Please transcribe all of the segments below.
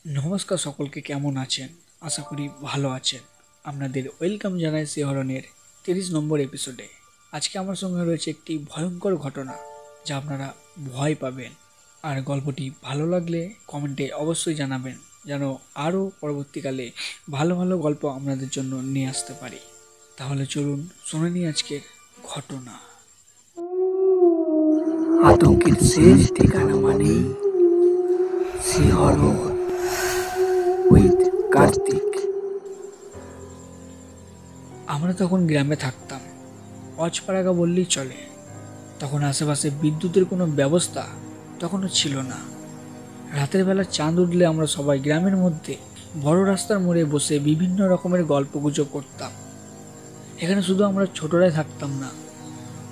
নমস্কার সকলকে, কেমন আছেন? আশা করি ভালো আছেন। আপনাদের ওয়েলকাম জানাই শিহরণের 30 নম্বর এপিসোডে। আজকে আমার সঙ্গে রয়েছে একটি ভয়ঙ্কর ঘটনা, যা আপনারা ভয় পাবেন। আর গল্পটি ভালো লাগলে কমেন্টে অবশ্যই জানাবেন, যেন আরও পরবর্তীকালে ভালো ভালো গল্প আপনাদের জন্য নিয়ে আসতে পারি। তাহলে চলুন শুনে নিই আজকের ঘটনা। আতঙ্কের শেষ ঠিকানা মানেই শিহরণ উইথ কার্তিক। আমরা তখন গ্রামে থাকতাম, অজপাড়াগা বললেই চলে। তখন আশেপাশে বিদ্যুতের কোনো ব্যবস্থা তখনও ছিল না। রাতের বেলা চাঁদ উঠলে আমরা সবাই গ্রামের মধ্যে বড় রাস্তার মোড়ে বসে বিভিন্ন রকমের গল্পগুজব করতাম। এখানে শুধু আমরা ছোটরাই থাকতাম না,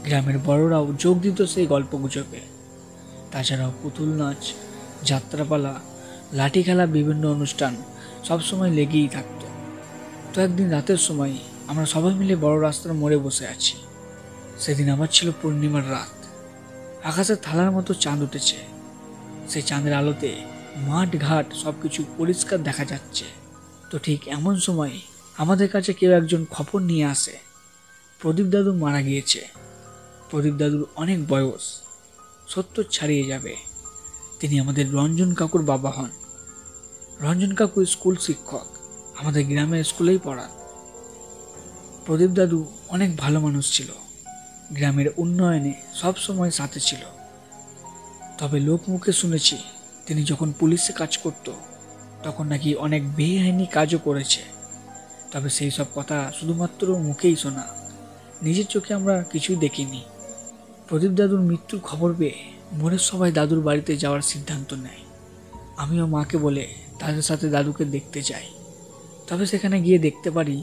গ্রামের বড়রাও যোগ দিত সেই গল্পগুজবে। তাছাড়াও পুতুল নাচ, যাত্রাপালা, লাঠি খেলা, বিভিন্ন অনুষ্ঠান সবসময় লেগেই থাকতো। তো একদিন রাতের সময় আমরা সবাই মিলে বড় রাস্তার মোড়ে বসে আছি। সেদিন আবার ছিল পূর্ণিমার রাত। আকাশে থালার মতো চাঁদ উঠেছে। সেই চাঁদের আলোতে মাঠ ঘাট সবকিছু পরিষ্কার দেখা যাচ্ছে। তো ঠিক এমন সময় আমাদের কাছে কেউ একজন খবর নিয়ে আসে, প্রদীপ দাদু মারা গিয়েছে। প্রদীপ দাদুর অনেক বয়স, 70 ছাড়িয়ে যাবে। তিনি আমাদের রঞ্জন কাকুর বাবা হন। রঞ্জন কাকু স্কুল শিক্ষক, আমাদের গ্রামের স্কুলেই পড়ান। প্রদীপ দাদু অনেক ভালো মানুষ ছিল, গ্রামের উন্নয়নে সব সময় সাথে ছিল। তবে লোক মুখে শুনেছি, তিনি যখন পুলিশে কাজ করত তখন নাকি অনেক বেআইনি কাজও করেছে। তবে সেই সব কথা শুধুমাত্র মুখেই শোনা, নিজের চোখে আমরা কিছুই দেখিনি। প্রদীপ দাদুর মৃত্যুর খবর পেয়ে মোড়ের সবাই দাদুর বাড়িতে যাওয়ার সিদ্ধান্ত নেয়। আমিও মাকে বলে তাদের সাথে দাদুকে দেখতে যাই। তবে সেখানে গিয়ে দেখতে পারি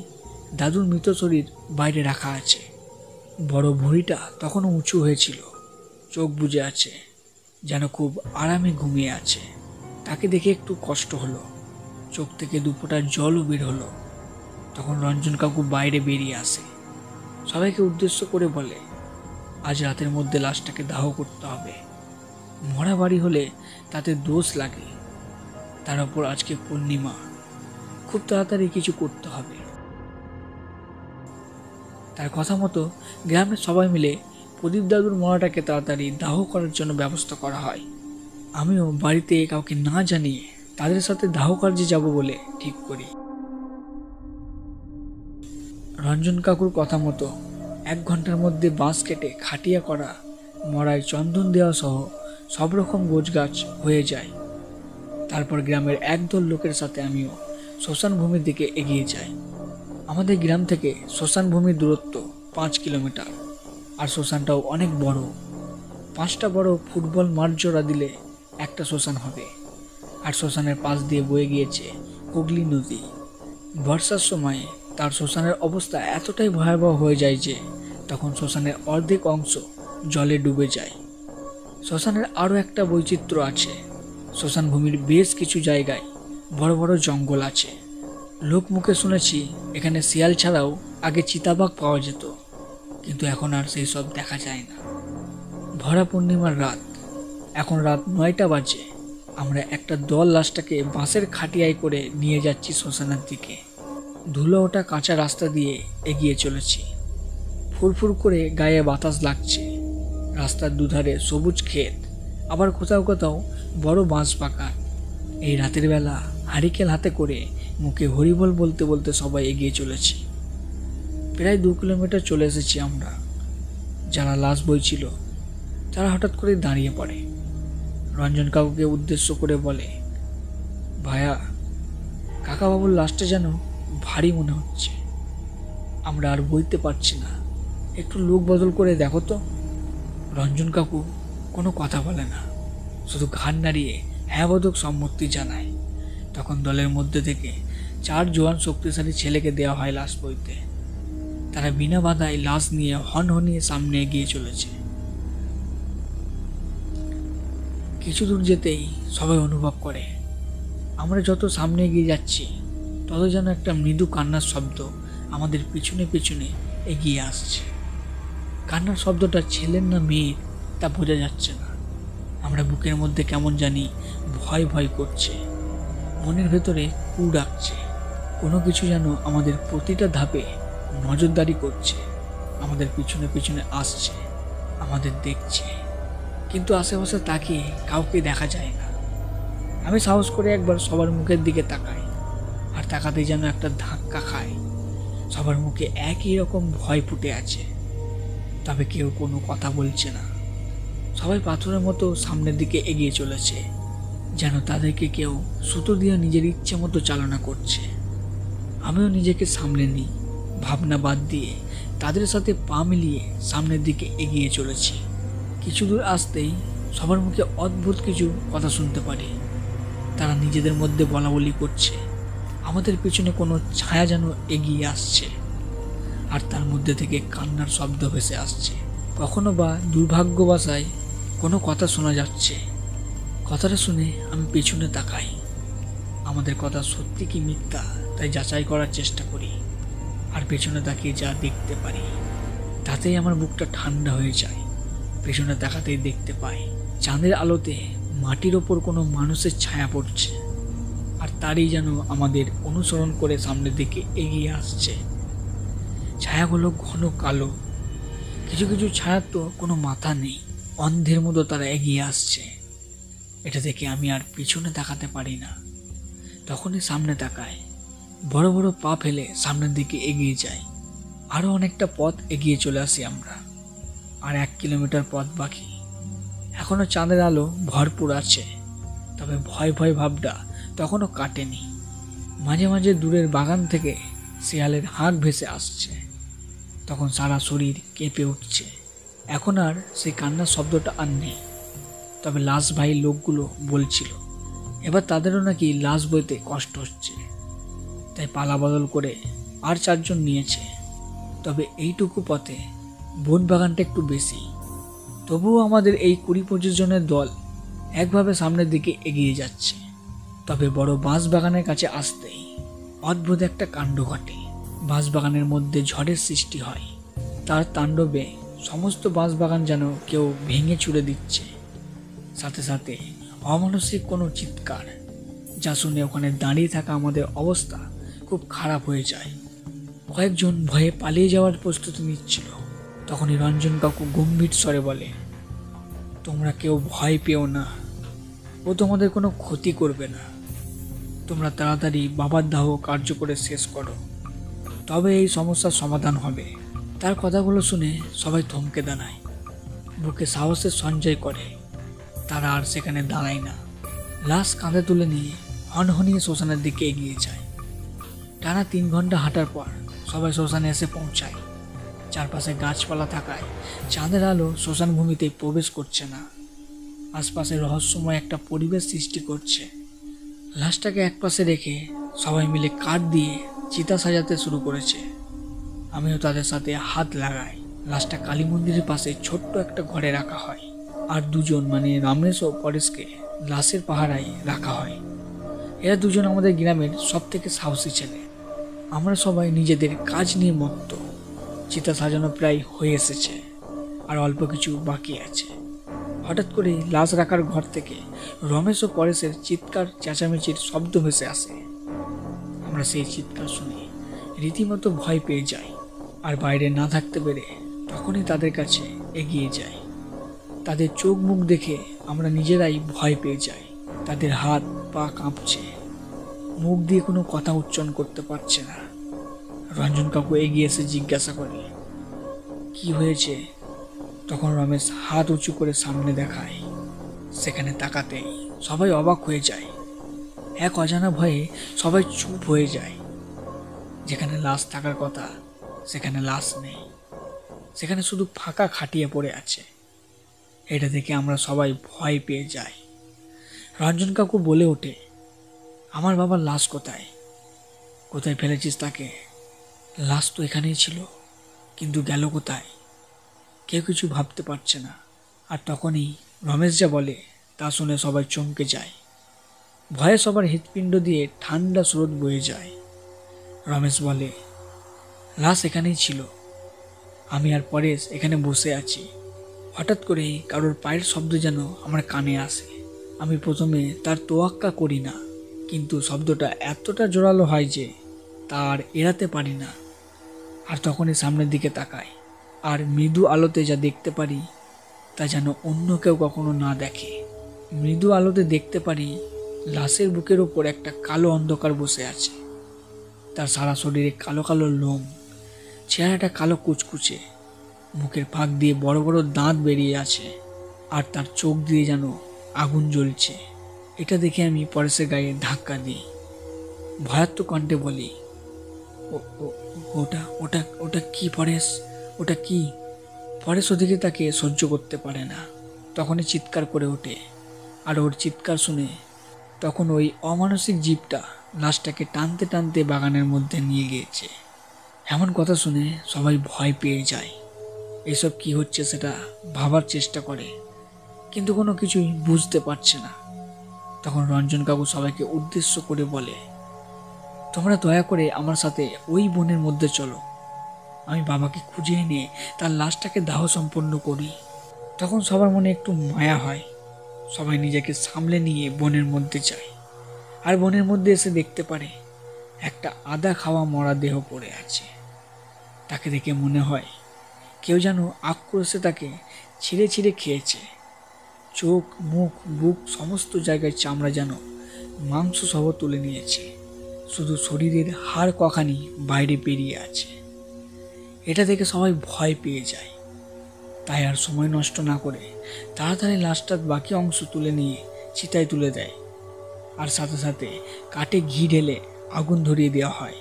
দাদুর মৃত শরীর বাইরে রাখা আছে। বড় ভুঁড়িটা তখনও উঁচু হয়েছিল, চোখ বুজে আছে, যেন খুব আরামে ঘুমিয়ে আছে। তাকে দেখে একটু কষ্ট হলো, চোখ থেকে দুফোঁটা জলও বের হলো। তখন রঞ্জন কাকু বাইরে বেরিয়ে আসে, সবাইকে উদ্দেশ্য করে বলে, আজ রাতের মধ্যে লাশটাকে দাহ করতে হবে। মরা বাড়ি হলে তাতে দোষ লাগে, তার উপর আজকে পূর্ণিমা, খুব তাড়াতাড়ি কিছু করতে হবে। তার কথা মতো গ্রামের সবাই মিলে প্রদীপ দাদুর মরাটাকে তাড়াতাড়ি দাহ করার জন্য ব্যবস্থা করা হয়। আমিও বাড়িতে কাউকে না জানিয়ে তাদের সাথে দাহ কার্যে যাব বলে ঠিক করি। রঞ্জন কাকুর কথা মতো 1 ঘন্টার মধ্যে বাঁশ কেটে খাটিয়া করা, মরায় চন্দন দেওয়া সহ সব রকম গোছগাছ হয়ে যায়। তারপর গ্রামের একদল লোকের সাথে আমিও শ্মশান ভূমির দিকে এগিয়ে যাই। আমাদের গ্রাম থেকে শ্মশান ভূমির দূরত্ব 5 কিলোমিটার, আর শ্মশানটাও অনেক বড়। 5টা বড় ফুটবল মাঠ জোড়া দিলে একটা শ্মশান হবে। আর শ্মশানের পাশ দিয়ে বয়ে গিয়েছে হুগলি নদী। বর্ষার সময় তার শ্মশানের অবস্থা এতটাই ভয়াবহ হয়ে যায় যে তখন শ্মশানের অর্ধেক অংশ জলে ডুবে যায়। শ্মশানের আরও একটা বৈচিত্র্য আছে, শ্মশান ভূমির বেশ কিছু জায়গায় বড় বড় জঙ্গল আছে। লোক মুখে শুনেছি এখানে শিয়াল ছাড়াও আগে চিতাবাঘ পাওয়া যেত, কিন্তু এখন আর সেই সব দেখা যায় না। ভরা পূর্ণিমার রাত, এখন রাত 9টা বাজে। আমরা একটা দল লাশটাকে বাঁশের খাটিয়ায় করে নিয়ে যাচ্ছি শ্মশানের দিকে। ধুলো ওঠা কাঁচা রাস্তা দিয়ে এগিয়ে চলেছি। ফুরফুর করে গায়ে বাতাস লাগছে। রাস্তার দুধারে সবুজ ক্ষেত, আবার কোথাও কোথাও বড় বাঁশ বাগান। এই রাতের বেলা হারিকেল হাতে করে মুখে হরিবল বলতে বলতে সবাই এগিয়ে চলেছি। প্রায় 2 কিলোমিটার চলে এসেছি আমরা। যারা লাশ বইছিল তারা হঠাৎ করে দাঁড়িয়ে পড়ে। রঞ্জন কাকুকে উদ্দেশ্য করে বলে, ভায়া, কাকাবাবুর লাশটা যেন ভারী মনে হচ্ছে, আমরা আর বইতে পারছি না, একটু লোক বদল করে দেখো তো। রঞ্জন কাকু কোনো কথা বলে না, শুধু ঘাড় নাড়িয়ে হ্যাঁ বোধক সম্মতি জানায়। তখন দলের মধ্যে থেকে 4 জোয়ান শক্তিশালী ছেলেকে দেওয়া হয় লাশ বইতে। তারা বিনা বাধায় লাশ নিয়ে হনহনিয়ে সামনে এগিয়ে চলেছে। কিছু দূর যেতেই সবাই অনুভব করে আমরা যত সামনে এগিয়ে যাচ্ছি তত যেন একটা মৃদু কান্নার শব্দ আমাদের পিছনে পিছনে এগিয়ে আসছে। কান্নার শব্দটা ছেলের না মেয়ের তা বোঝা যাচ্ছে না। আমরা বুকের মধ্যে কেমন জানি ভয় ভয় করছে। মনের ভেতরে কু ডাকছে। কোনো কিছু যেন আমাদের প্রতিটা ধাপে নজরদারি করছে, আমাদের পিছনে পিছনে আসছে, আমাদের দেখছে, কিন্তু আশেপাশে তাকিয়ে কাউকে দেখা যায় না। আমি সাহস করে একবার সবার মুখের দিকে তাকাই, আর তাকাতেই যেন একটা ধাক্কা খায়। সবার মুখে একই রকম ভয় ফুটে আছে, তবে কেউ কোনো কথা বলছে না। সবাই পাথরের মতো সামনের দিকে এগিয়ে চলেছে, যেন তাদেরকে কেউ সুতো দিয়ে নিজের ইচ্ছে মতো চালনা করছে। আমিও নিজেকে সামলে নিই, ভাবনা বাদ দিয়ে তাদের সাথে পা মিলিয়ে সামনের দিকে এগিয়ে চলেছি। কিছু দূর আসতেই সবার মুখে অদ্ভুত কিছু কথা শুনতে পারি। তারা নিজেদের মধ্যে বলাবলি করছে, আমাদের পিছনে কোনো ছায়া যেন এগিয়ে আসছে, আর তার মধ্যে থেকে কান্নার শব্দ ভেসে আসছে। কখনো বা দুর্ভাগ্যবশায় কোনো কথা শোনা যাচ্ছে। কথাটা শুনে আমি পেছনে তাকাই। আমাদের কথা সত্যি কি মিথ্যা তাই যাচাই করার চেষ্টা করি, আর পেছনে তাকিয়ে যা দেখতে পারি তাতেই আমার বুকটা ঠান্ডা হয়ে যায়। পেছনে তাকাতেই দেখতে পাই চাঁদের আলোতে মাটির ওপর কোনো মানুষের ছায়া পড়ছে, আর তারই যেন আমাদের অনুসরণ করে সামনের দিকে এগিয়ে আসছে। ছায়াগুলো ঘন কালো, কিছু কিছু ছায়ার তো কোনো মাথা নেই, অন্ধের মতো তারা এগিয়ে আসছে। এটা দেখে আমি আর পিছনে তাকাতে পারি না। তখনই সামনে তাকায়, বড় বড় পা ফেলে সামনের দিকে এগিয়ে যাই। আরও অনেকটা পথ এগিয়ে চলে আসি আমরা, আর 1 কিলোমিটার পথ বাকি। এখনো চাঁদের আলো ভরপুর আছে, তবে ভয় ভয় ভাবটা তখনও কাটেনি। মাঝে মাঝে দূরের বাগান থেকে শিয়ালের হাঁক ভেসে আসছে, তখন সারা শরীর কেঁপে উঠছে। এখন আর সেই কান্নার শব্দটা আর নেই, তবে লাশ ভাই লোকগুলো বলছিল এবার তাদেরও নাকি লাশ বইতে কষ্ট হচ্ছে, তাই পালা বদল করে আর 4 জন নিয়েছে। তবে এইটুকু পথে বন বাগানটা একটু বেশি, তবুও আমাদের এই 20-25 জনের দল একভাবে সামনের দিকে এগিয়ে যাচ্ছে। তবে বড় বাঁশ বাগানের কাছে আসতেই অদ্ভুত একটা কাণ্ড ঘটে। বাঁশ বাগানের মধ্যে ঝড়ের সৃষ্টি হয়, তার তাণ্ডবে সমস্ত বাঁশ বাগান যেন কেউ ভেঙে চুরে দিচ্ছে। সাথে সাথে অমানসিক কোনো চিৎকার, যা শুনে ওখানে দাঁড়িয়ে থাকা আমাদের অবস্থা খুব খারাপ হয়ে যায়। কয়েকজন ভয়ে পালিয়ে যাওয়ার প্রস্তুতি নিচ্ছিল। তখনই রঞ্জন কাকু গম্ভীর স্বরে বলে, তোমরা কেউ ভয় পেও না, ও তোমাদের কোনো ক্ষতি করবে না। তোমরা তাড়াতাড়ি বাবার দাহ কার্য করে শেষ করো, তবে এই সমস্যার সমাধান হবে। তার কথাগুলো শুনে সবাই থমকে দাঁড়ায়, বুকে সাহসের সঞ্চয় করে। তারা আর সেখানে দাঁড়ায় না, লাশ কাঁধে তুলে নিয়ে হনহনিয়ে শ্মশানের দিকে এগিয়ে যায়। টানা 3 ঘন্টা হাঁটার পর সবাই শ্মশানে এসে পৌঁছায়। চারপাশে গাছপালা থাকায় চাঁদের আলো শ্মশান ভূমিতে প্রবেশ করছে না। আশপাশে রহস্যময় একটা পরিবেশ সৃষ্টি করছে। লাশটাকে একপাশে রেখে সবাই মিলে কাঠ দিয়ে চিতা সাজাতে শুরু করেছে। আমিও তাদের সাথে হাত লাগাই। লাশটা কালী মন্দিরের পাশে ছোট্ট একটা ঘরে রাখা হয়, আর 2 জন মানে রামনেশ ও পরেশকে লাশের পাহারায় রাখা হয়। এরা 2 জন আমাদের গ্রামের সব থেকে সাহসী ছেলে। আমরা সবাই নিজেদের কাজ নিয়ে মত্ত। চিতা সাজানো প্রায় হয়ে এসেছে, আর অল্প কিছু বাকি আছে। হঠাৎ করে লাশ রাখার ঘর থেকে রমেশ ও পরেশের চিৎকার চেঁচামেচির শব্দ ভেসে আসে। আমরা সেই চিৎকার শুনে রীতিমতো ভয় পেয়ে যাই, আর বাইরে না থাকতে পেরে তখনই তাদের কাছে এগিয়ে যাই। তাদের চোখ মুখ দেখে আমরা নিজেরাই ভয় পেয়ে যাই। তাদের হাত পা কাঁপছে, মুখ দিয়ে কোনো কথা উচ্চারণ করতে পারছে না। রঞ্জন কাকু এগিয়ে এসে জিজ্ঞাসা করে, কি হয়েছে? তখন রমেশ হাত উঁচু করে সামনে দেখায়। সেখানে তাকাতেই সবাই অবাক হয়ে যায়। এক অজানা ভয়ে সবাই চুপ হয়ে যায়। যেখানে লাশ থাকার কথা সেখানে লাশ নেই, সেখানে শুধু ফাঁকা খাটিয়ে পড়ে আছে। এটা দেখে আমরা সবাই ভয় পেয়ে যাই। রঞ্জন কাকু বলে ওঠে, আমার বাবার লাশ কোথায়? কোথায় ফেলেছিস তাকে? লাশ তো এখানেই ছিল, কিন্তু গেল কোথায়? কেউ কিছু ভাবতে পারছে না। আর তখনই রমেশ যা বলে তা শুনে সবাই চমকে যায়। ভয়ে সবার হৃৎপিণ্ড দিয়ে ঠান্ডা স্রোত বয়ে যায়। রমেশ বলে, লাশ এখানেই ছিল, আমি আর পরেশ এখানে বসে আছি। হঠাৎ করে কারোর পায়ের শব্দ যেন আমার কানে আসে। আমি প্রথমে তার তোয়াক্কা করি না, কিন্তু শব্দটা এতটা জোরালো হয় যে তার এড়াতে পারি না। আর তখনই সামনের দিকে তাকাই, আর মৃদু আলোতে যা দেখতে পারি তা যেন অন্য কেউ কখনো না দেখে। মৃদু আলোতে দেখতে পারি লাশের বুকের ওপর একটা কালো অন্ধকার বসে আছে। তার সারা শরীরে কালো কালো লোম, চেহারাটা কালো কুচকুচে, মুখের ফাঁক দিয়ে বড় বড় দাঁত বেরিয়ে আছে, আর তার চোখ দিয়ে যেন আগুন জ্বলছে। এটা দেখে আমি পরেশের গায়ে ধাক্কা দিই, ভয়াত্মক কণ্ঠে বলি, "ও- ও- ওটা ওটা ওটা কি পরেশ? ওটা কি?" পরেশ ওদিকে তাকে সহ্য করতে পারে না, তখনই চিৎকার করে ওঠে। আর ওর চিৎকার শুনে তখন ওই অমানসিক জীবটা লাশটাকে টানতে টানতে বাগানের মধ্যে নিয়ে গিয়েছে। এমন কথা শুনে সবাই ভয় পেয়ে যায়। এসব কি হচ্ছে সেটা ভাবার চেষ্টা করে, কিন্তু কোনো কিছুই বুঝতে পারছে না। তখন রঞ্জন কাকু সবাইকে উদ্দেশ্য করে বলে, তোমরা দয়া করে আমার সাথে ওই বনের মধ্যে চলো, আমি বাবাকে খুঁজে এনে তার লাশটাকে দাহ সম্পন্ন করি। তখন সবার মনে একটু মায়া হয়, সবাই নিজেকে সামলে নিয়ে বনের মধ্যে যায়। আর বনের মধ্যে এসে দেখতে পারে একটা আদা খাওয়া মরা দেহ পড়ে আছে। তাকে দেখে মনে হয় কেউ যেন আক্রোশে তাকে ছিঁড়ে ছিঁড়ে খেয়েছে। চোখ, মুখ, বুক সমস্ত জায়গায় চামড়া যেন মাংস সহ তুলে নিয়েছে, শুধু শরীরের হাড় কখানি বাইরে বেরিয়ে আছে। এটা দেখে সবাই ভয় পেয়ে যায়। তাই আর সময় নষ্ট না করে তাড়াতাড়ি লাশটার বাকি অংশ তুলে নিয়ে চিতায় তুলে দেয়, আর সাথে সাথে কাঠে ঘি ঢেলে আগুন ধরিয়ে দেওয়া হয়।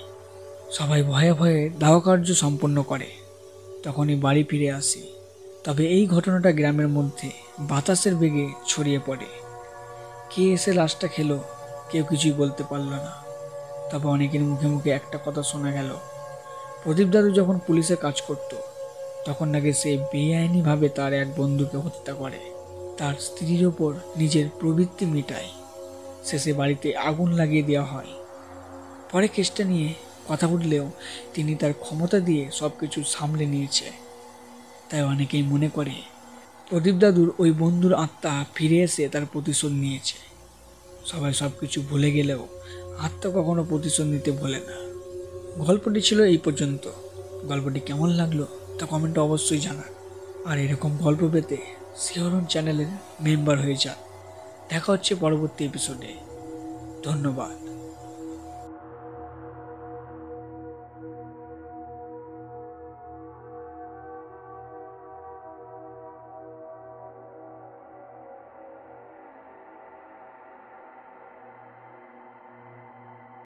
সবাই ভয়ে ভয়ে দাহকার্য সম্পন্ন করে। তখনই বাড়ি ফিরে আসি। তবে এই ঘটনাটা গ্রামের মধ্যে বাতাসের বেগে ছড়িয়ে পড়ে। কে এসে লাশটা খেলো কেউ কিছুই বলতে পারল না। তবে অনেকের মুখে মুখে একটা কথা শোনা গেল, প্রদীপ দাদু যখন পুলিশে কাজ করত তখন নাকি সে বেআইনিভাবে তার এক বন্ধুকে হত্যা করে, তার স্ত্রীর ওপর নিজের প্রবৃত্তি মেটায়, শেষে বাড়িতে আগুন লাগিয়ে দেওয়া হয়। পরে কেসটা নিয়ে কথা উঠলেও তিনি তার ক্ষমতা দিয়ে সব কিছু সামলে নিয়েছে। তাই অনেকেই মনে করে প্রদীপ দাদুর ওই বন্ধুর আত্মা ফিরে এসে তার প্রতিশোধ নিয়েছে। সবাই সব কিছু ভুলে গেলেও আত্মা কখনো প্রতিশোধ নিতে ভোলে না। গল্পটি ছিল এই পর্যন্ত। গল্পটি কেমন লাগলো তা কমেন্টে অবশ্যই জানান। আর এরকম গল্প পেতে শিহরণ চ্যানেলের মেম্বার হয়ে যান। দেখা হচ্ছে পরবর্তী এপিসোডে। ধন্যবাদ।